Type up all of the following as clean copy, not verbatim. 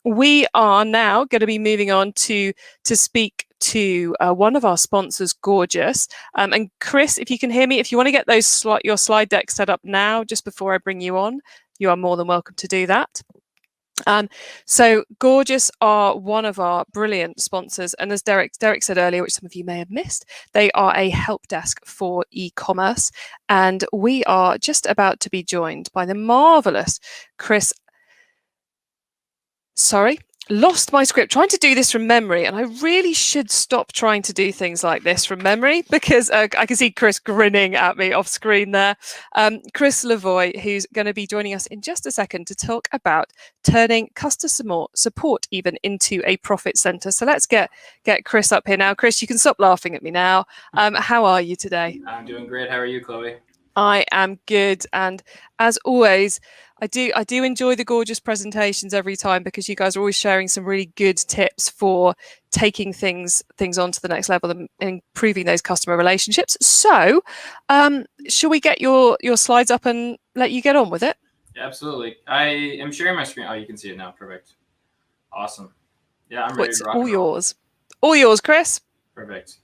We are now going to be moving on to speak to one of our sponsors, Gorgias. And Chris, if you can hear me, if you want to get those your slide deck set up now, just before I bring you on, you are more than welcome to do that. So Gorgias are one of our brilliant sponsors, and as Derek said earlier, which some of you may have missed, they are a help desk for e-commerce, and we are just about to be joined by the marvelous Chris. Sorry, lost my script trying to do this from memory, and I really should stop trying to do things like this from memory, because I can see Chris grinning at me off screen there. Chris Lavoie, who's going to be joining us in just a second to talk about turning customer support even into a profit center. So let's get Chris up here now. Chris, you can stop laughing at me now. How are you today? I'm doing great. How are you, Chloe? I am good, and as always, I do enjoy the Gorgias presentations every time, because you guys are always sharing some really good tips for taking things onto the next level and improving those customer relationships. So, shall we get your slides up and let you get on with it? Yeah, absolutely. I am sharing my screen. Oh, you can see it now. Perfect. Awesome. Yeah, I'm ready to rock and roll. All yours, Chris. Perfect.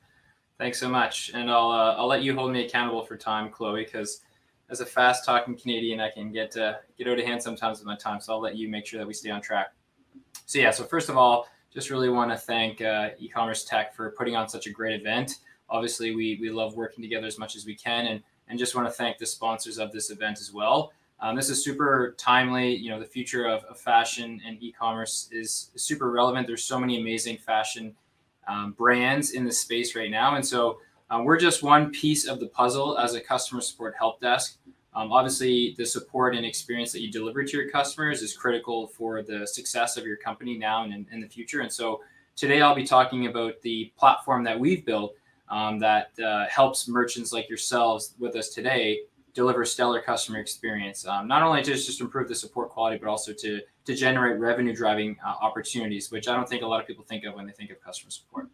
Thanks so much, and I'll let you hold me accountable for time, Chloe, because as a fast-talking Canadian, I can get out of hand sometimes with my time. So I'll let you make sure that we stay on track. So yeah, so first of all, just really want to thank e-commerce tech for putting on such a great event. Obviously, we love working together as much as we can, and just want to thank the sponsors of this event as well. This is super timely. You know, the future of fashion and e-commerce is super relevant. There's so many amazing fashion brands in the space right now. And so we're just one piece of the puzzle as a customer support help desk. Obviously, the support and experience that you deliver to your customers is critical for the success of your company now and in the future. And so today I'll be talking about the platform that we've built that helps merchants like yourselves with us today deliver stellar customer experience, not only to just improve the support quality, but also to generate revenue driving opportunities, which I don't think a lot of people think of when they think of customer support.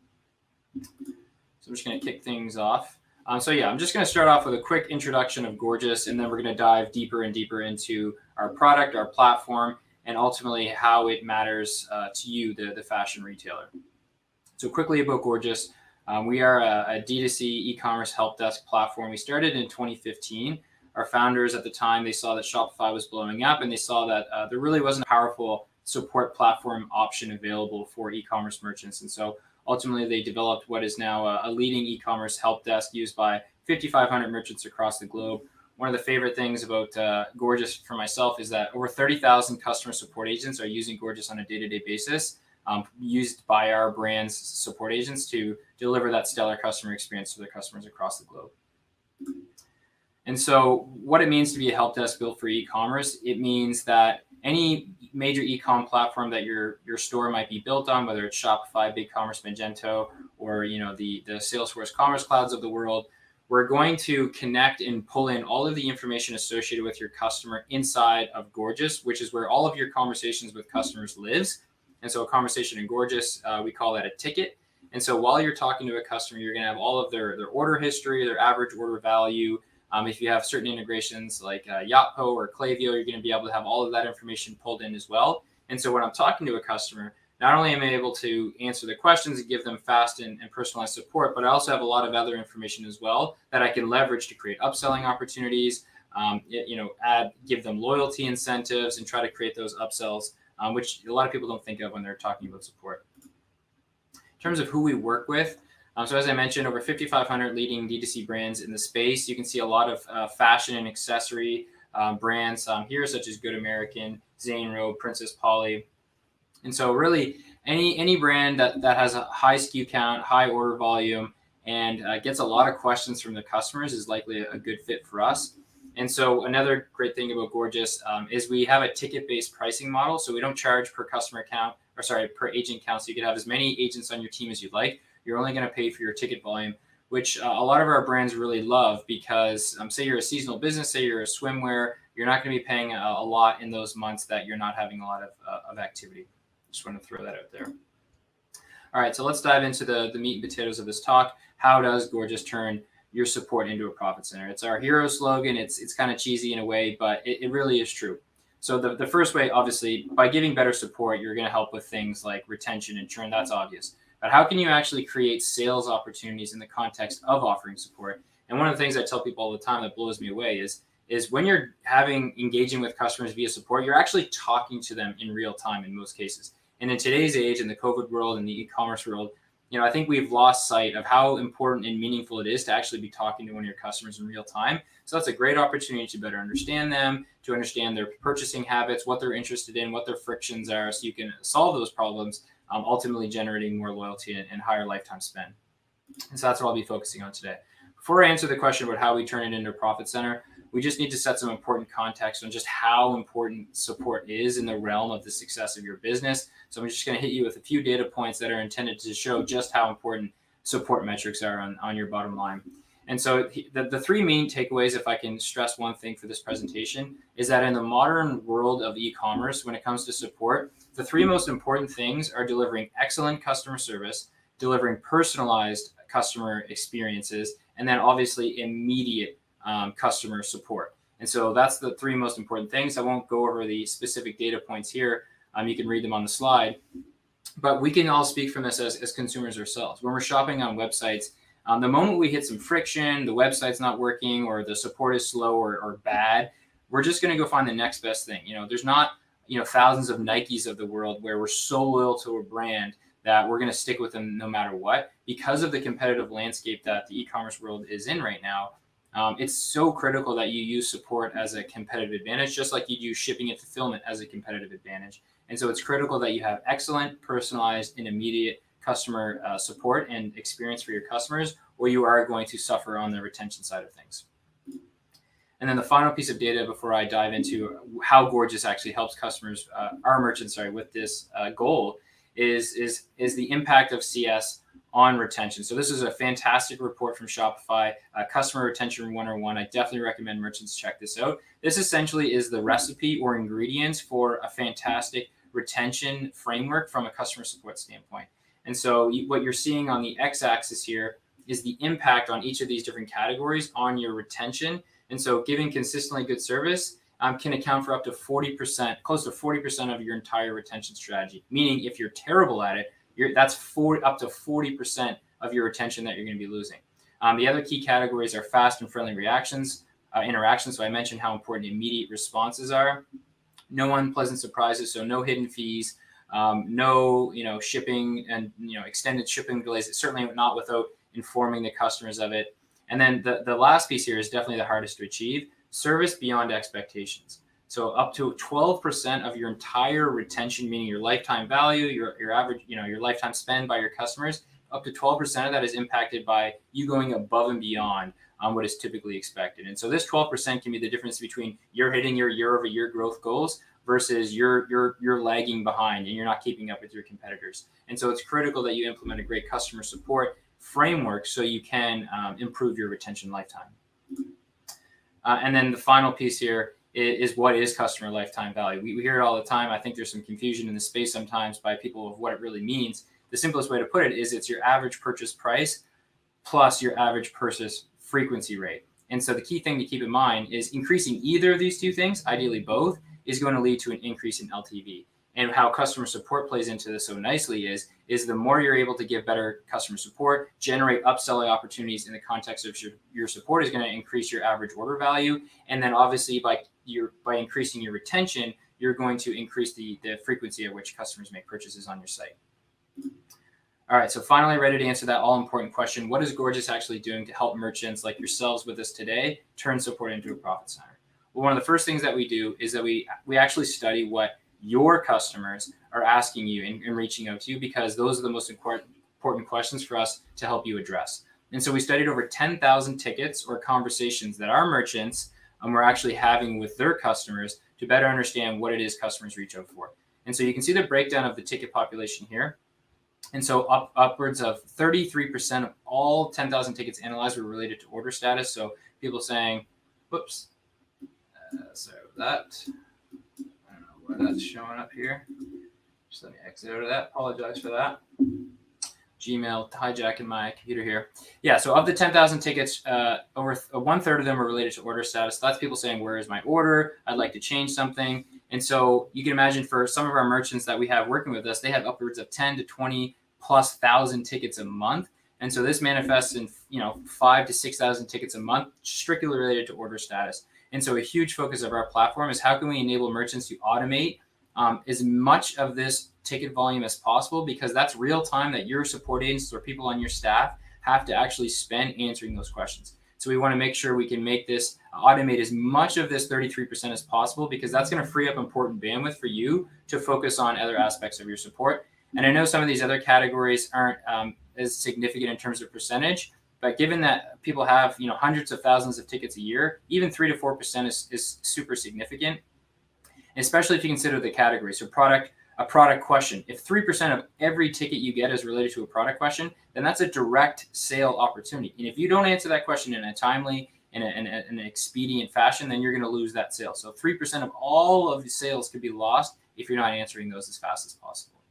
So I'm just going to kick things off. So yeah, I'm just going to start off with a quick introduction of Gorgias, and then we're going to dive deeper and deeper into our product, our platform, and ultimately how it matters to you, the fashion retailer. So quickly about Gorgias, we are a D2C e-commerce help desk platform. We started in 2015. Our founders at the time, they saw that Shopify was blowing up, and they saw that there really wasn't a powerful support platform option available for e-commerce merchants. And so ultimately, they developed what is now a leading e-commerce help desk used by 5,500 merchants across the globe. One of the favorite things about Gorgias for myself is that over 30,000 customer support agents are using Gorgias on a day-to-day basis, used by our brand's support agents to deliver that stellar customer experience to their customers across the globe. And so what it means to be a help desk built for e-commerce, it means that any major e-com platform that your store might be built on, whether it's Shopify, BigCommerce, Magento, or the Salesforce Commerce Clouds of the world, we're going to connect and pull in all of the information associated with your customer inside of Gorgias, which is where all of your conversations with customers lives. And so a conversation in Gorgias, we call that a ticket. And so while you're talking to a customer, you're going to have all of their order history, their average order value. If you have certain integrations like Yotpo or Klaviyo, you're going to be able to have all of that information pulled in as well. And so when I'm talking to a customer, not only am I able to answer the questions and give them fast and personalized support, but I also have a lot of other information as well that I can leverage to create upselling opportunities, give them loyalty incentives, and try to create those upsells, which a lot of people don't think of when they're talking about support. In terms of who we work with, so as I mentioned, over 5,500 leading D2C brands in the space. You can see a lot of fashion and accessory brands here, such as Good American, Zane Rowe, Princess Polly. And so really any brand that has a high SKU count, high order volume, and gets a lot of questions from the customers is likely a good fit for us. And so another great thing about Gorgias is we have a ticket-based pricing model. So we don't charge per customer count, per agent count. So you can have as many agents on your team as you'd like. You're only going to pay for your ticket volume, which a lot of our brands really love, because say you're a seasonal business, say you're a swimwear, you're not going to be paying a lot in those months that you're not having a lot of activity. Just want to throw that out there. All right, so let's dive into the meat and potatoes of this talk. How does Gorgias turn your support into a profit center? It's our hero slogan. It's kind of cheesy in a way, but it really is true. So the first way, obviously, by giving better support, you're going to help with things like retention and churn. That's obvious. But how can you actually create sales opportunities in the context of offering support? And one of the things I tell people all the time that blows me away is when you're engaging with customers via support, you're actually talking to them in real time in most cases. And in today's age, in the COVID world and the e-commerce world, I think we've lost sight of how important and meaningful it is to actually be talking to one of your customers in real time. So that's a great opportunity to better understand them, to understand their purchasing habits, what they're interested in, what their frictions are, so you can solve those problems, ultimately generating more loyalty and higher lifetime spend. And so that's what I'll be focusing on today. Before I answer the question about how we turn it into a profit center, we just need to set some important context on just how important support is in the realm of the success of your business. So I'm just going to hit you with a few data points that are intended to show just how important support metrics are on your bottom line. And so the three main takeaways, if I can stress one thing for this presentation, is that in the modern world of e-commerce, when it comes to support, the three most important things are delivering excellent customer service, delivering personalized customer experiences, and then obviously immediate customer support. And so that's the three most important things. I won't go over the specific data points here. You can read them on the slide. But we can all speak from this as consumers ourselves. When we're shopping on websites, the moment we hit some friction, the website's not working, or the support is slow or bad, we're just going to go find the next best thing. There's not thousands of Nikes of the world where we're so loyal to a brand that we're going to stick with them no matter what. Because of the competitive landscape that the e-commerce world is in right now, it's so critical that you use support as a competitive advantage, just like you use shipping and fulfillment as a competitive advantage. And so it's critical that you have excellent, personalized, and immediate customer support and experience for your customers, or you are going to suffer on the retention side of things. And then the final piece of data before I dive into how Gorgias actually helps customers, our merchants, with this goal is the impact of CS on retention. So this is a fantastic report from Shopify, Customer Retention 101. I definitely recommend merchants check this out. This essentially is the recipe or ingredients for a fantastic retention framework from a customer support standpoint. And so what you're seeing on the x-axis here is the impact on each of these different categories on your retention. And so giving consistently good service can account for up to 40%, close to 40% of your entire retention strategy. Meaning if you're terrible at it, that's up to 40% of your retention that you're going to be losing. The other key categories are fast and friendly interactions. So I mentioned how important immediate responses are. No unpleasant surprises, so no hidden fees, no shipping and extended shipping delays. Certainly not without informing the customers of it. And then the last piece here is definitely the hardest to achieve: service beyond expectations. So up to 12% of your entire retention, meaning your lifetime value, your average, your lifetime spend by your customers, up to 12% of that is impacted by you going above and beyond what is typically expected. And so this 12% can be the difference between you're hitting your year-over-year growth goals versus you're lagging behind and you're not keeping up with your competitors. And so it's critical that you implement a great customer support framework so you can improve your retention lifetime. And then the final piece here is what is customer lifetime value. We hear it all the time. I think there's some confusion in the space sometimes by people of what it really means. The simplest way to put it is it's your average purchase price plus your average purchase frequency rate. And so the key thing to keep in mind is increasing either of these two things, ideally both, is going to lead to an increase in LTV. And how customer support plays into this so nicely is the more you're able to give better customer support, generate upselling opportunities in the context of your support is going to increase your average order value. And then obviously by increasing your retention, you're going to increase the frequency at which customers make purchases on your site. All right, so finally ready to answer that all-important question: what is Gorgias actually doing to help merchants like yourselves with us today turn support into a profit center? Well, one of the first things that we do is that we actually study what your customers are asking you and reaching out to you, because those are the most important questions for us to help you address. And so we studied over 10,000 tickets or conversations that our merchants were actually having with their customers to better understand what it is customers reach out for. And so you can see the breakdown of the ticket population here. And so upwards of 33% of all 10,000 tickets analyzed were related to order status. So people saying, whoops, sorry about that. I don't know why that's showing up here. Just let me exit out of that. Apologize for that. Gmail hijacking my computer here. Yeah, so of the 10,000 tickets, over 1/3 of them were related to order status. That's people saying, where is my order? I'd like to change something. And so you can imagine for some of our merchants that we have working with us, they have upwards of 10 to 20 plus thousand tickets a month. And so this manifests in 5 to 6,000 tickets a month, strictly related to order status. And so a huge focus of our platform is how can we enable merchants to automate as much of this ticket volume as possible, because that's real time that your support agents or people on your staff have to actually spend answering those questions. So we want to make sure we can make this automate as much of this 33% as possible, because that's going to free up important bandwidth for you to focus on other aspects of your support. And I know some of these other categories aren't as significant in terms of percentage, but given that people have hundreds of thousands of tickets a year, even 3 to 4% is super significant, especially if you consider the categories. So a product question. If 3% of every ticket you get is related to a product question, then that's a direct sale opportunity. And if you don't answer that question in a timely and an expedient fashion, then you're going to lose that sale. So 3% of all of the sales could be lost if you're not answering those as fast as possible.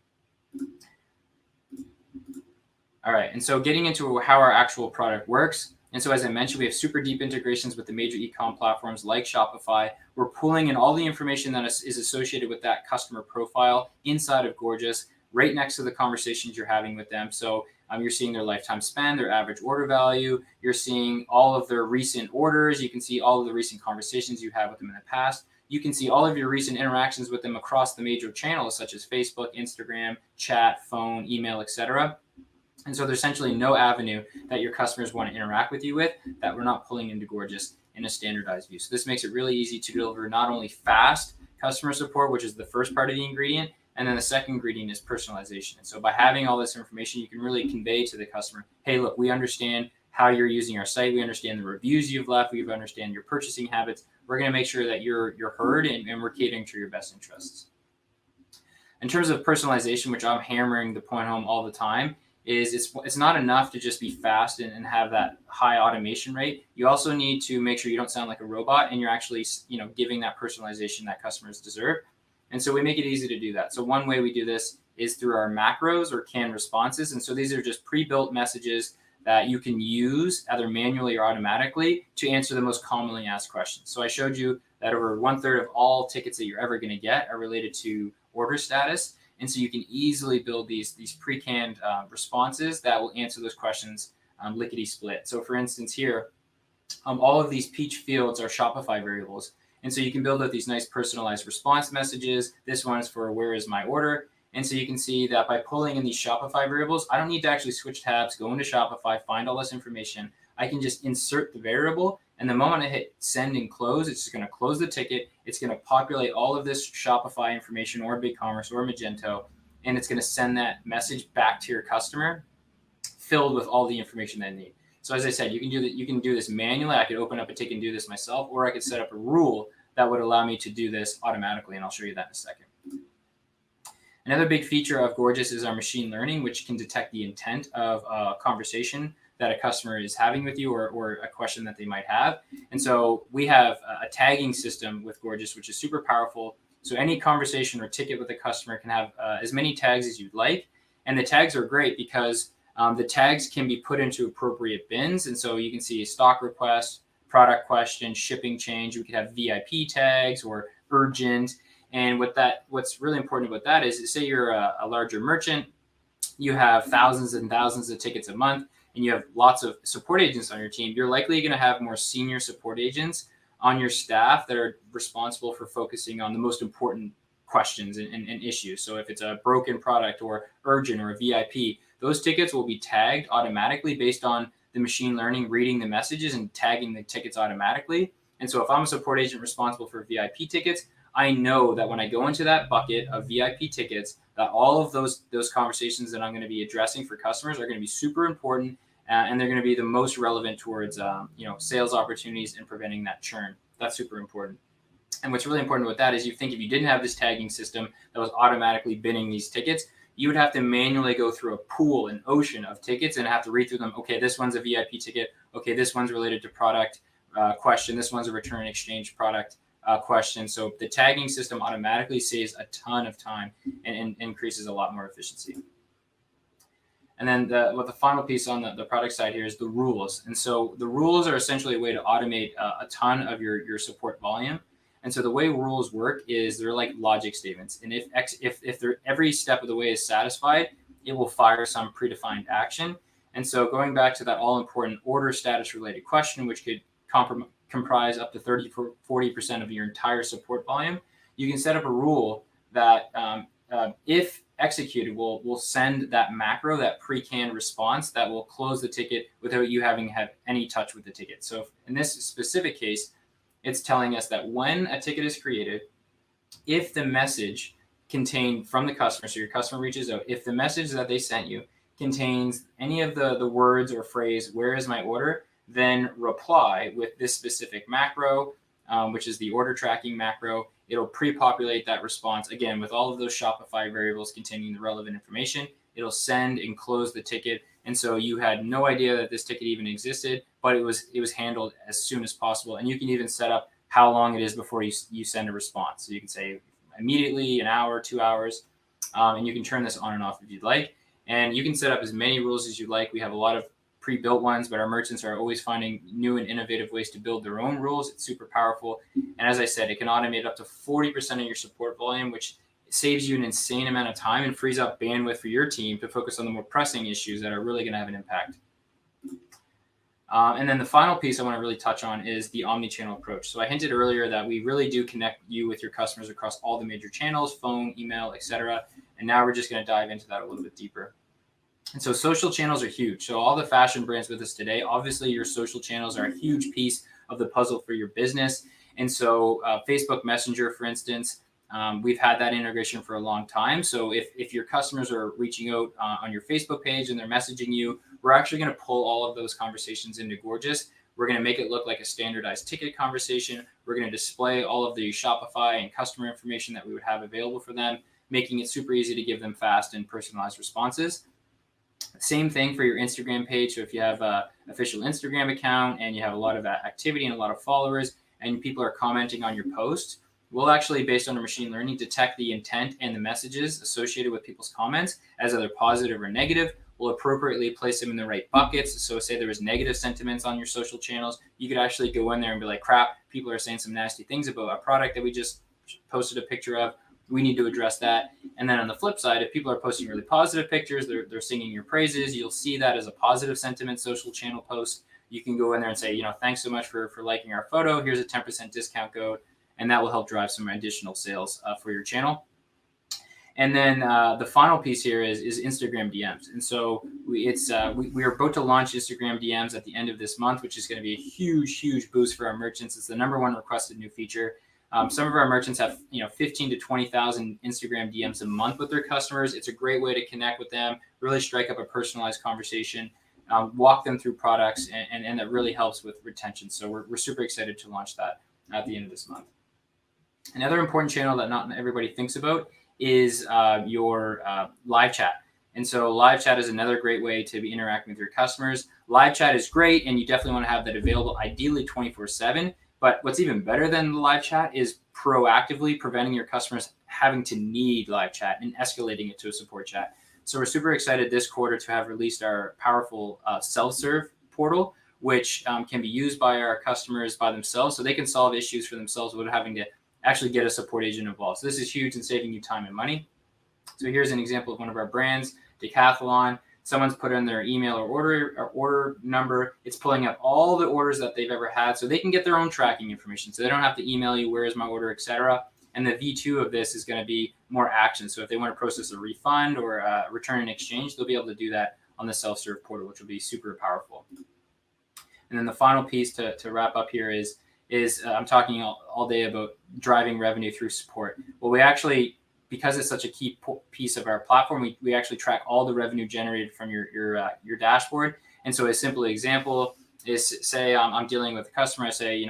All right, and so getting into how our actual product works. And so as I mentioned, we have super deep integrations with the major e-com platforms like Shopify. We're pulling in all the information that is associated with that customer profile inside of Gorgias, right next to the conversations you're having with them. So you're seeing their lifetime spend, their average order value. You're seeing all of their recent orders. You can see all of the recent conversations you had with them in the past. You can see all of your recent interactions with them across the major channels, such as Facebook, Instagram, chat, phone, email, etc. And so there's essentially no avenue that your customers want to interact with you with that we're not pulling into Gorgias in a standardized view. So this makes it really easy to deliver not only fast customer support, which is the first part of the ingredient, and then the second ingredient is personalization. And so by having all this information, you can really convey to the customer, hey, look, we understand how you're using our site. We understand the reviews you've left. We understand your purchasing habits. We're going to make sure that you're heard and we're catering to your best interests. In terms of personalization, which I'm hammering the point home all the time, is it's not enough to just be fast and have that high automation rate. You also need to make sure you don't sound like a robot and you're actually giving that personalization that customers deserve. And so we make it easy to do that. So one way we do this is through our macros or canned responses. And so these are just pre-built messages that you can use either manually or automatically to answer the most commonly asked questions. So I showed you that over 1/3 of all tickets that you're ever going to get are related to order status. And so you can easily build these pre-canned responses that will answer those questions lickety-split. So for instance here, all of these peach fields are Shopify variables. And so you can build out these nice personalized response messages. This one is for where is my order? And so you can see that by pulling in these Shopify variables, I don't need to actually switch tabs, go into Shopify, find all this information. I can just insert the variable. And the moment I hit send and close, it's just going to close the ticket. It's going to populate all of this Shopify information or BigCommerce or Magento, and it's going to send that message back to your customer filled with all the information they need. So as I said, you can do that. You can do this manually. I could open up a ticket and do this myself, or I could set up a rule that would allow me to do this automatically, and I'll show you that in a second. Another big feature of Gorgias is our machine learning, which can detect the intent of a conversation that a customer is having with you or a question that they might have. And so we have a tagging system with Gorgias, which is super powerful. So any conversation or ticket with a customer can have as many tags as you'd like. And the tags are great because the tags can be put into appropriate bins. And so you can see a stock request, product question, shipping change. We could have VIP tags or urgent. And what's really important about that is, say you're a larger merchant, you have thousands and thousands of tickets a month, and you have lots of support agents on your team. You're likely going to have more senior support agents on your staff that are responsible for focusing on the most important questions and issues. So if it's a broken product or urgent or a VIP, those tickets will be tagged automatically based on the machine learning reading the messages and tagging the tickets automatically. And so if I'm a support agent responsible for VIP tickets, I know that when I go into that bucket of VIP tickets, that all of those conversations that I'm going to be addressing for customers are going to be super important, and they're going to be the most relevant towards sales opportunities and preventing that churn. That's super important. And what's really important with that is if you didn't have this tagging system that was automatically binning these tickets, you would have to manually go through a pool, an ocean of tickets, and have to read through them. Okay, this one's a VIP ticket. Okay, this one's related to product question. This one's a return exchange product question. So the tagging system automatically saves a ton of time and increases a lot more efficiency. And then the final piece on the product side here is the rules. And so the rules are essentially a way to automate a ton of your support volume. And so the way rules work is they're like logic statements. And if every step of the way is satisfied, it will fire some predefined action. And so going back to that all important order status related question, which could comprise up to 30-40% of your entire support volume, you can set up a rule that if executed, will send that macro, that pre-canned response that will close the ticket without you having had any touch with the ticket. So in this specific case, it's telling us that when a ticket is created, if the message contained from the customer, so your customer reaches out, if the message that they sent you contains any of the words or phrase, "Where is my order?" then reply with this specific macro, which is the order tracking macro. It'll pre-populate that response, again, with all of those Shopify variables containing the relevant information. It'll send and close the ticket. And so you had no idea that this ticket even existed, but it was handled as soon as possible. And you can even set up how long it is before you send a response. So you can say immediately, an hour, 2 hours, and you can turn this on and off if you'd like. And you can set up as many rules as you'd like. We have a lot of pre-built ones, but our merchants are always finding new and innovative ways to build their own rules. It's super powerful. And as I said, it can automate up to 40% of your support volume, which saves you an insane amount of time and frees up bandwidth for your team to focus on the more pressing issues that are really going to have an impact. And then the final piece I want to really touch on is the omni-channel approach. So I hinted earlier that we really do connect you with your customers across all the major channels, phone, email, etc. And now we're just going to dive into that a little bit deeper. And so social channels are huge. So all the fashion brands with us today, obviously your social channels are a huge piece of the puzzle for your business. And so Facebook Messenger, for instance, we've had that integration for a long time. So if your customers are reaching out on your Facebook page and they're messaging you, we're actually going to pull all of those conversations into Gorgias. We're going to make it look like a standardized ticket conversation. We're going to display all of the Shopify and customer information that we would have available for them, making it super easy to give them fast and personalized responses. Same thing for your Instagram page. So if you have an official Instagram account and you have a lot of activity and a lot of followers and people are commenting on your post, we'll actually, based on our machine learning, detect the intent and the messages associated with people's comments as either positive or negative. We'll appropriately place them in the right buckets. So say there was negative sentiments on your social channels, you could actually go in there and be like, crap, people are saying some nasty things about a product that we just posted a picture of. We need to address that. And then on the flip side, if people are posting really positive pictures, they're singing your praises, you'll see that as a positive sentiment social channel post. You can go in there and say, thanks so much for liking our photo. Here's a 10% discount code. And that will help drive some additional sales for your channel. And then the final piece here is Instagram DMs. And so we are about to launch Instagram DMs at the end of this month, which is going to be a huge, huge boost for our merchants. It's the #1 requested new feature. Some of our merchants have 15 to 20,000 Instagram DMs a month with their customers. It's a great way to connect with them, really strike up a personalized conversation, walk them through products, and that really helps with retention. So we're super excited to launch that at the end of this month. Another important channel that not everybody thinks about is your live chat. And so live chat is another great way to be interacting with your customers. Live chat is great, and you definitely want to have that available, ideally 24/7. But what's even better than the live chat is proactively preventing your customers having to need live chat and escalating it to a support chat. So we're super excited this quarter to have released our powerful self-serve portal, which can be used by our customers by themselves, so they can solve issues for themselves without having to actually get a support agent involved. So this is huge in saving you time and money. So here's an example of one of our brands, Decathlon. Someone's put in their email or order number. It's pulling up all the orders that they've ever had, so they can get their own tracking information. So they don't have to email you, where is my order, etc. And the V2 of this is going to be more action. So if they want to process a refund or a return and exchange, they'll be able to do that on the self-serve portal, which will be super powerful. And then the final piece to wrap up here is I'm talking all day about driving revenue through support. Well, we actually, because it's such a key piece of our platform, we actually track all the revenue generated from your dashboard. And so a simple example is, say I'm dealing with a customer. I say,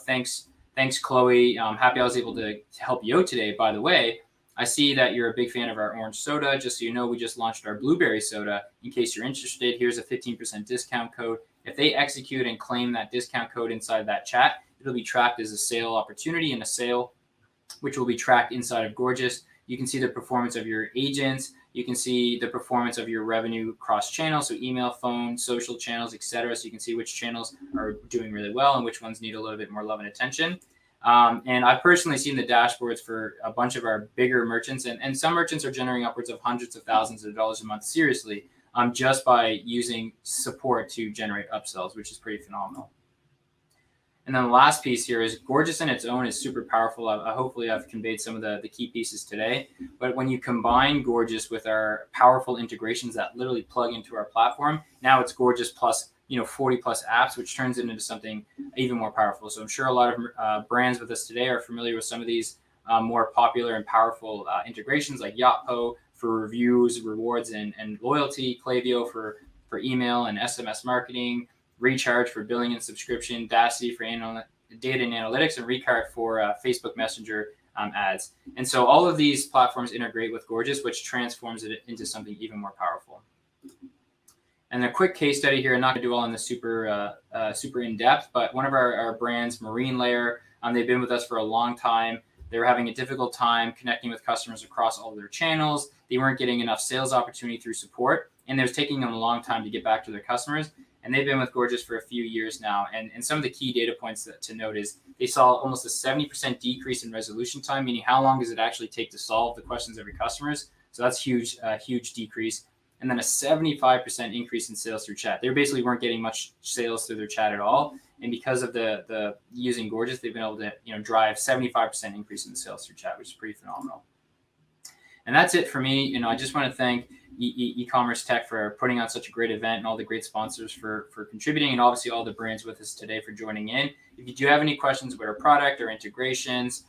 thanks, Chloe. I'm happy I was able to help you out today. By the way, I see that you're a big fan of our orange soda. Just so you know, we just launched our blueberry soda. In case you're interested, here's a 15% discount code. If they execute and claim that discount code inside that chat, it'll be tracked as a sale opportunity and a sale, which will be tracked inside of Gorgias. You can see the performance of your agents. You can see the performance of your revenue cross channels, so email, phone, social channels, etc. So you can see which channels are doing really well and which ones need a little bit more love and attention. And I've personally seen the dashboards for a bunch of our bigger merchants, and some merchants are generating upwards of hundreds of thousands of dollars a month, seriously, just by using support to generate upsells, which is pretty phenomenal. And then the last piece here is Gorgias in its own is super powerful. Hopefully I've conveyed some of the key pieces today. But when you combine Gorgias with our powerful integrations that literally plug into our platform, now it's Gorgias plus 40 plus apps, which turns it into something even more powerful. So I'm sure a lot of brands with us today are familiar with some of these more popular and powerful integrations like Yotpo for reviews, rewards, and loyalty, Klaviyo for email and SMS marketing, Recharge for billing and subscription, Dacity for data and analytics, and Recart for Facebook Messenger ads. And so all of these platforms integrate with Gorgias, which transforms it into something even more powerful. And a quick case study here, I'm not going to do all in the super in-depth, but one of our brands, Marine Layer, they've been with us for a long time. They were having a difficult time connecting with customers across all of their channels. They weren't getting enough sales opportunity through support, and it was taking them a long time to get back to their customers. And they've been with Gorgias for a few years now. And some of the key data points to note is they saw almost a 70% decrease in resolution time, meaning how long does it actually take to solve the questions of your customers? So that's huge, huge decrease. And then a 75% increase in sales through chat. They basically weren't getting much sales through their chat at all. And because of the using Gorgias, they've been able to drive 75% increase in the sales through chat, which is pretty phenomenal. And that's it for me. I just want to thank e-commerce tech for putting on such a great event, and all the great sponsors for contributing, and obviously all the brands with us today for joining in. If you do have any questions about our product or integrations,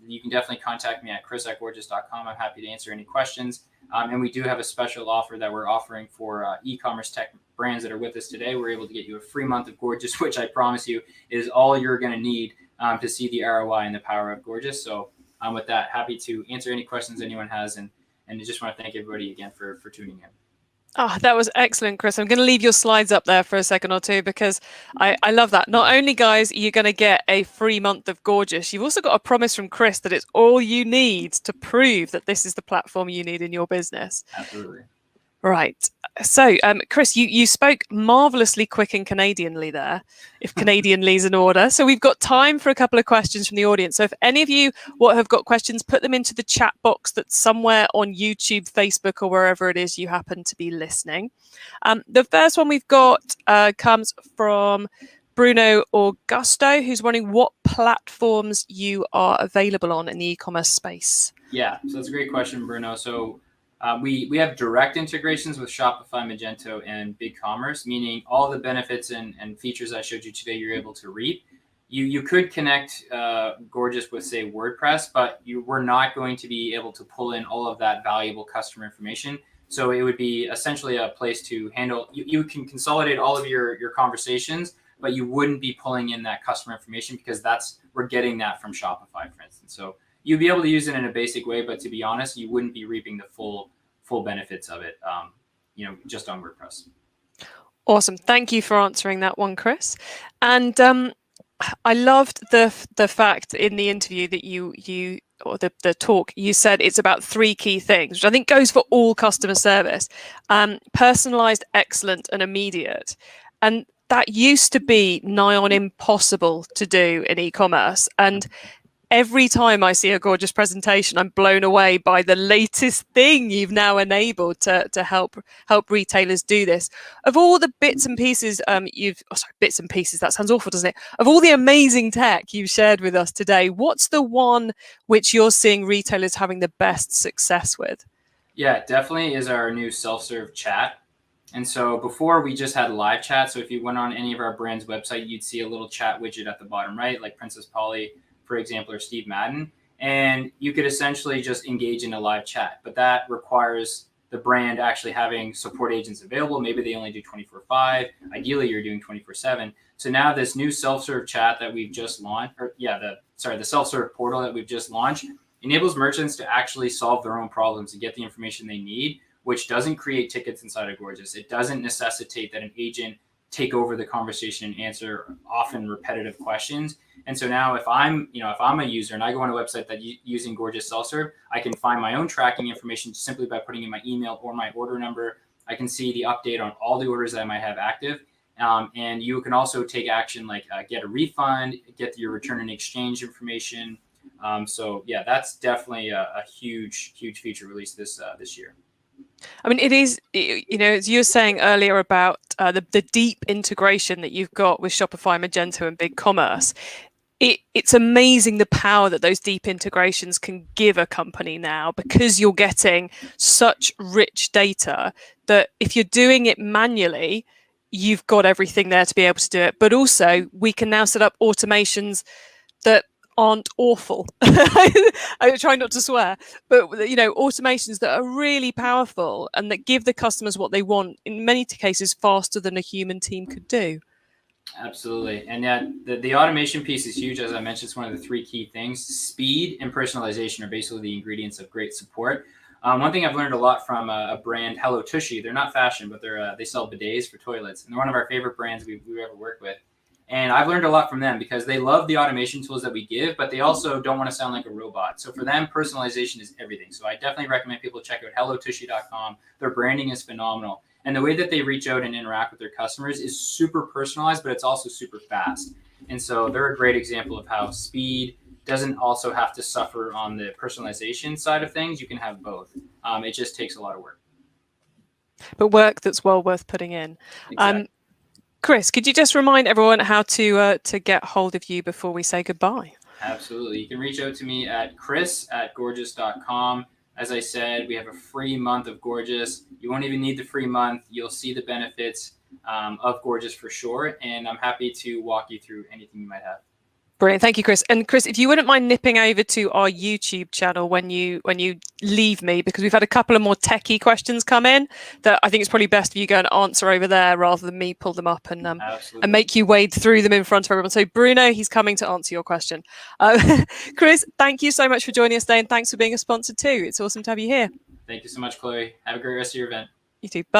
you can definitely contact me at chris@gorgias.com. I'm happy to answer any questions. And we do have a special offer that we're offering for e-commerce tech brands that are with us today. We're able to get you a free month of Gorgias, which I promise you is all you're going to need to see the ROI and the power of Gorgias. So with that, happy to answer any questions anyone has, and I just want to thank everybody again for tuning in. Oh, that was excellent, Chris. I'm going to leave your slides up there for a second or two, because I love that. Not only, guys, you're going to get a free month of Gorgias, you've also got a promise from Chris that it's all you need to prove that this is the platform you need in your business. Absolutely. Right. So, Chris, you spoke marvelously quick and Canadianly there, if Canadianly's in order. So we've got time for a couple of questions from the audience. So if any of you have got questions, put them into the chat box that's somewhere on YouTube, Facebook, or wherever it is you happen to be listening. The first one we've got comes from Bruno Augusto, who's wondering what platforms you are available on in the e-commerce space. Yeah, so that's a great question, Bruno. So we have direct integrations with Shopify, Magento, and BigCommerce, meaning all the benefits and features I showed you today, you're able to reap. You could connect Gorgias with, say, WordPress, but we're not going to be able to pull in all of that valuable customer information. So it would be essentially a place to handle, you can consolidate all of your conversations, but you wouldn't be pulling in that customer information, because we're getting that from Shopify, for instance. So you'd be able to use it in a basic way, but to be honest, you wouldn't be reaping the full benefits of it, just on WordPress. Awesome. Thank you for answering that one, Chris. And I loved the fact in the interview that you or the talk, you said it's about three key things, which I think goes for all customer service: personalized, excellent, and immediate. And that used to be nigh on impossible to do in e-commerce. And every time I see a Gorgias presentation, I'm blown away by the latest thing you've now enabled to help retailers do this. Of all the bits and pieces bits and pieces, that sounds awful, doesn't it? Of all the amazing tech you've shared with us today, what's the one which you're seeing retailers having the best success with? Yeah, definitely is our new self-serve chat. And so before, we just had live chat. So if you went on any of our brand's website, you'd see a little chat widget at the bottom right, like Princess Polly, for example, or Steve Madden. And you could essentially just engage in a live chat. But that requires the brand actually having support agents available. Maybe they only do 24/5. Ideally, you're doing 24/7. So now this new self-serve chat that we've just launched, the self-serve portal that we've just launched, enables merchants to actually solve their own problems and get the information they need, which doesn't create tickets inside of Gorgias. It doesn't necessitate that an agent take over the conversation and answer often repetitive questions. And so now if I'm a user and I go on a website that using Gorgias self-serve, I can find my own tracking information simply by putting in my email or my order number. I can see the update on all the orders that I might have active. And you can also take action like get a refund, get your return and exchange information. So yeah, that's definitely a huge feature release this year. I mean, it is, as you were saying earlier about the deep integration that you've got with Shopify, Magento, and BigCommerce. It's amazing the power that those deep integrations can give a company now, because you're getting such rich data that if you're doing it manually, you've got everything there to be able to do it. But also, we can now set up automations that aren't awful. I try not to swear, but automations that are really powerful and that give the customers what they want, in many cases faster than a human team could do. Absolutely. And yet the automation piece is huge. As I mentioned, it's one of the three key things. Speed and personalization are basically the ingredients of great support. One thing I've learned a lot from a brand, Hello Tushy. They're not fashion, but they sell bidets for toilets. And they're one of our favorite brands we've ever worked with. And I've learned a lot from them because they love the automation tools that we give, but they also don't want to sound like a robot. So for them, personalization is everything. So I definitely recommend people check out hellotushy.com. Their branding is phenomenal. And the way that they reach out and interact with their customers is super personalized, but it's also super fast. And so they're a great example of how speed doesn't also have to suffer on the personalization side of things. You can have both. It just takes a lot of work. But work that's well worth putting in. Exactly. Chris, could you just remind everyone how to get hold of you before we say goodbye? Absolutely. You can reach out to me at chris@gorgias.com. As I said, we have a free month of Gorgias. You won't even need the free month. You'll see the benefits of Gorgias for sure. And I'm happy to walk you through anything you might have. Brilliant. Thank you, Chris. And Chris, if you wouldn't mind nipping over to our YouTube channel when you leave me, because we've had a couple of more techie questions come in that I think it's probably best if you go and answer over there rather than me pull them up and make you wade through them in front of everyone. So Bruno, he's coming to answer your question. Chris, thank you so much for joining us today, and thanks for being a sponsor too. It's awesome to have you here. Thank you so much, Chloe. Have a great rest of your event. You too. Bye.